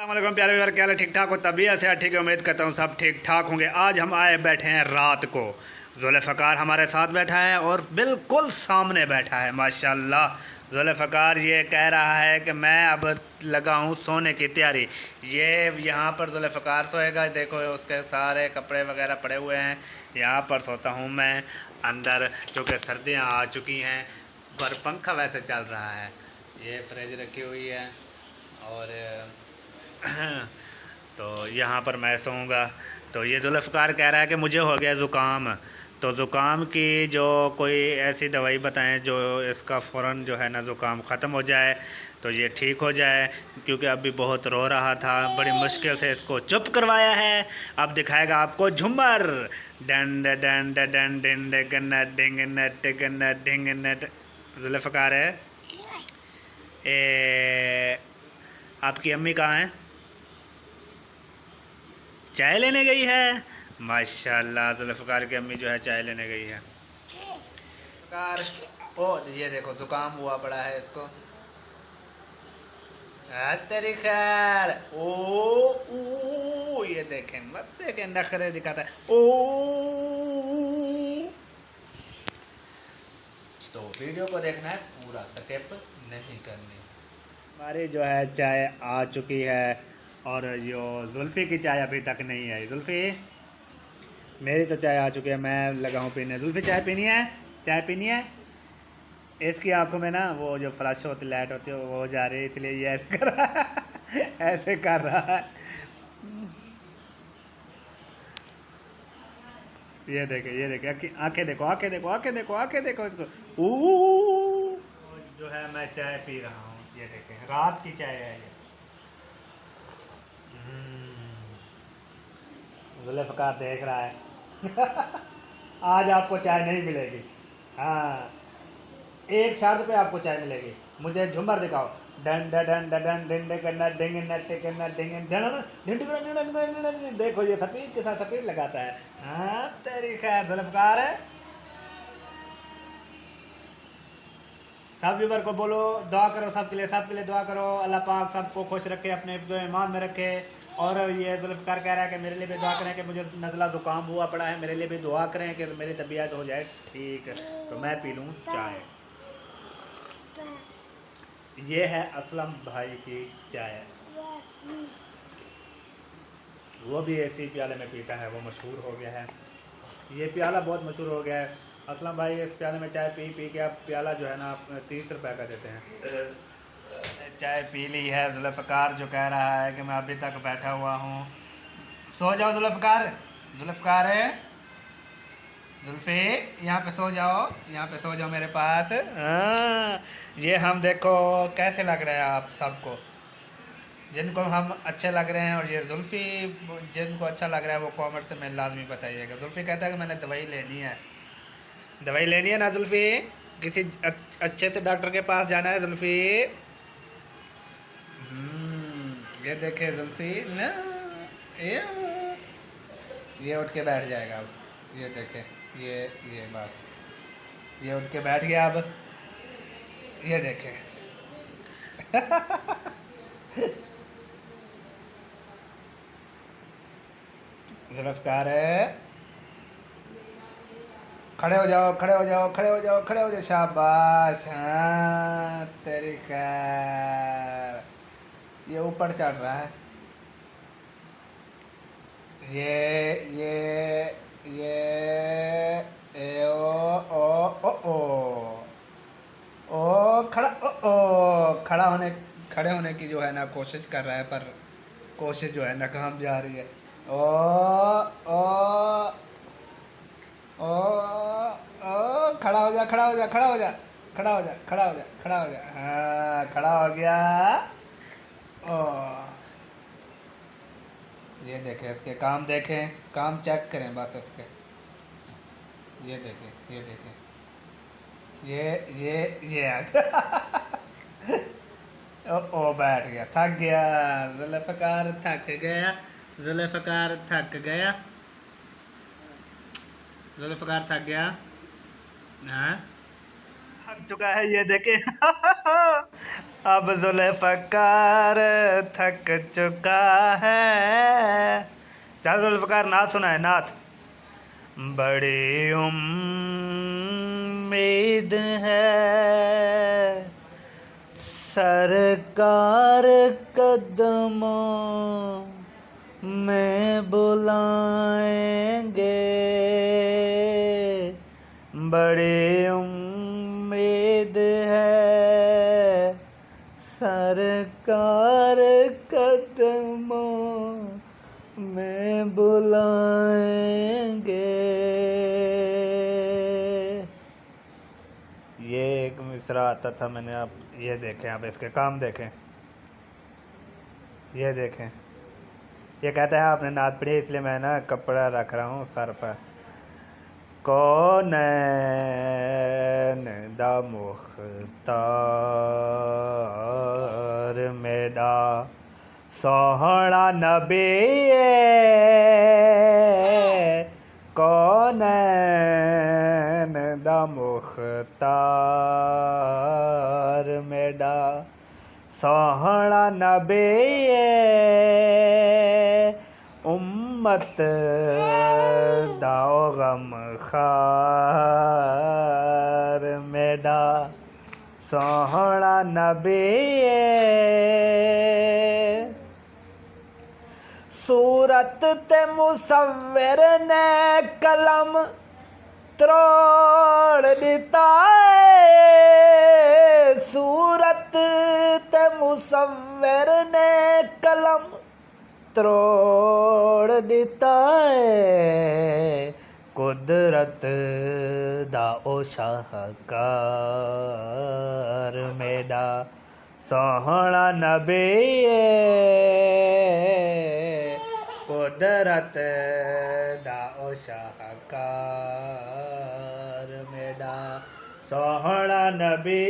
अस्सलामुअलैकुम प्यारे व्यूअर, क्या हाल है? ठीक ठाक हो? तबीयत से ठीक है, उम्मीद करता हूँ सब ठीक ठाक होंगे। आज हम आए बैठे हैं रात को। जुल्फ़कार हमारे साथ बैठा है और बिल्कुल सामने बैठा है माशाल्लाह। जुल्फ़कार ये कह रहा है कि मैं अब लगा हूँ सोने की तैयारी। ये यहाँ पर जुल्फ़कार सोएगा। देखो उसके सारे कपड़े वगैरह पड़े हुए हैं। यहाँ पर सोता हूँ मैं अंदर, क्योंकि सर्दियाँ आ चुकी हैं। पर पंखा वैसे चल रहा है। ये फ्रिज रखी हुई है और तो यहाँ पर मैं सोऊंगा। तो ये जुल्फ़कार कह रहा है कि मुझे हो गया ज़ुकाम, तो ज़ुकाम की जो कोई ऐसी दवाई बताएं जो इसका फ़ौरन जो है ना ज़ुकाम ख़त्म हो जाए, तो ये ठीक हो जाए। क्योंकि अभी बहुत रो रहा था, बड़ी मुश्किल से इसको चुप करवाया है। अब दिखाएगा आपको झूमर। डंड डंड डंड डिंड गन्ना डिंग नट गन्ना डिंग नट। जुल्फ़कार है आपकी अम्मी कहाँ है? चाय लेने गई है। माशाल्लाह जुल्फ़कार की अम्मी जो है चाय लेने गई है। कार ओ ये देखो ज़ुकाम हुआ पड़ा है इसको। तेरी खैर। ओ ये देखें, मत देखें, नखरे दिखाता है। ओ तो वीडियो को देखना है पूरा, स्किप नहीं करनी। हमारी जो है चाय आ चुकी है और जो जुल्फ़ी की चाय अभी तक नहीं आई। जुल्फ़ी, मेरी तो चाय आ चुकी है, मैं लगा हूँ पीने। जुल्फ़ी चाय पीनी है? चाय पीनी है? इसकी आंखों में ना वो जो फ्लैश होती, लाइट होती है, वो जा रही है, इसलिए ये ऐसे कर रहा है ऐसे कर रहा है। ये देखे, ये देखे, आंखें देखो, आंखें देखो, आंखें देखो, आंखें देखो इसको। जो है मैं चाय पी रहा हूँ, ये देखें, रात की चाय है ये। जुल्फ़कार देख रहा है आज आपको चाय नहीं मिलेगी। हाँ, एक शर्त पे आपको चाय मिलेगी। मुझे झूमर दिखाओ। डन डन डन डिंड करना डिंग नट करना डिंग। देखो ये सफेद के साथ सफेद लगाता है। हाँ तेरी खैर जुल्फ़कार है। सब व्यूवर को बोलो दुआ करो, सबके लिए, सबके लिए दुआ करो। अल्लाह पाक सबको खुश रखे, अपने हिफ्ज़ ईमान में रखे। और ये जुल्फ़कार कह रहा है कि मेरे लिए भी दुआ करें कि मुझे नज़ला ज़ुकाम हुआ पड़ा है, मेरे लिए भी दुआ करें कि मेरी तबीयत हो जाए ठीक। तो मैं पी लूँ चाय। ये है असलम भाई की चाय। वो भी ऐसी प्याले में पीता है, वो मशहूर हो गया है। ये प्याला बहुत मशहूर हो गया है। असलम भाई इस प्याले में चाय पी पी के आप प्याला जो है ना 30 रुपए का देते हैं। चाय पी ली है। जुल्फ़कार जो कह रहा है कि मैं अभी तक बैठा हुआ हूँ। सो जाओ जुल्फ़कार। जुल्फ़कार है, जुल्फ़ी यहाँ पे सो जाओ, यहाँ पे सो जाओ मेरे पास। हाँ, ये हम देखो कैसे लग रहे हैं आप सबको, जिनको हम अच्छे लग रहे हैं। और ये जुल्फ़ी जिनको अच्छा लग रहा है वो कमेंट में लाजमी बताइएगा। जुल्फ़ी कहता है कि मैंने दवाई लेनी है, दवाई लेनी है ना जुल्फ़ी? किसी अच्छे से डॉक्टर के पास जाना है जुल्फ़ी। ये देखे जुल्फ़ी ना, ये उठ के बैठ जाएगा अब। ये देखे, ये बस ये उठ के बैठ गया अब। ये देखे जुल्फ़कार है। खड़े हो जाओ, खड़े हो जाओ, खड़े हो जाओ, खड़े हो जाओ, शाबाश। हाँ तेरी खैर। ये ऊपर चढ़ रहा है। ये ए ओ खड़ा खड़े होने की जो है ना कोशिश कर रहा है, पर कोशिश जो है नाकाम जा रही है। ओ ओ ओ ओ खड़ा हो जा, खड़ा हो जा, खड़ा हो जा, खड़ा हो जा, खड़ा हो जा, खड़ा हो जा। हाँ खड़ा हो गया। ओ ये देखें, इसके काम देखें, काम चेक करें बस इसके। ये देखें, ये देखें, ये आ गया ओ बैठ गया, थक गया। जुल्फ़कार थक गया, जुल्फ़कार थक गया, जुल्फ़कार थक गया। हाँ थक चुका है ये देखे अब जुल्फ़कार थक चुका है। चल जुल्फ़कार नाथ सुना है नाथ। बड़ी उम्मीद है सरकार कदमों में बुलाएंगे। बड़ी उम्मीद है सरकार कदमों में बुलाएंगे। ये एक मिसरा आता था मैंने, आप ये देखें, आप इसके काम देखें, ये देखें। ये कहता है आपने नात पढ़ी इसलिए मैं ना कपड़ा रख रहा हूँ सर पर। कौन दा मुख्तार मेरा सोहना नबी कौन दा मुख्तार मेरा सोहना नबी उम्मत दाओ गम खार मेरा सोहना नबी। सूरत ते मुसव्विर ने कलम त्रोड़ दिता है। सूरत ते मुसव्विर ने कलम त्रोड़ दिता है। कुदरत दा ओ शाहकार मेरा सोहना नबी कुदरत दा ओ शाहकार मेरा सोहना नबी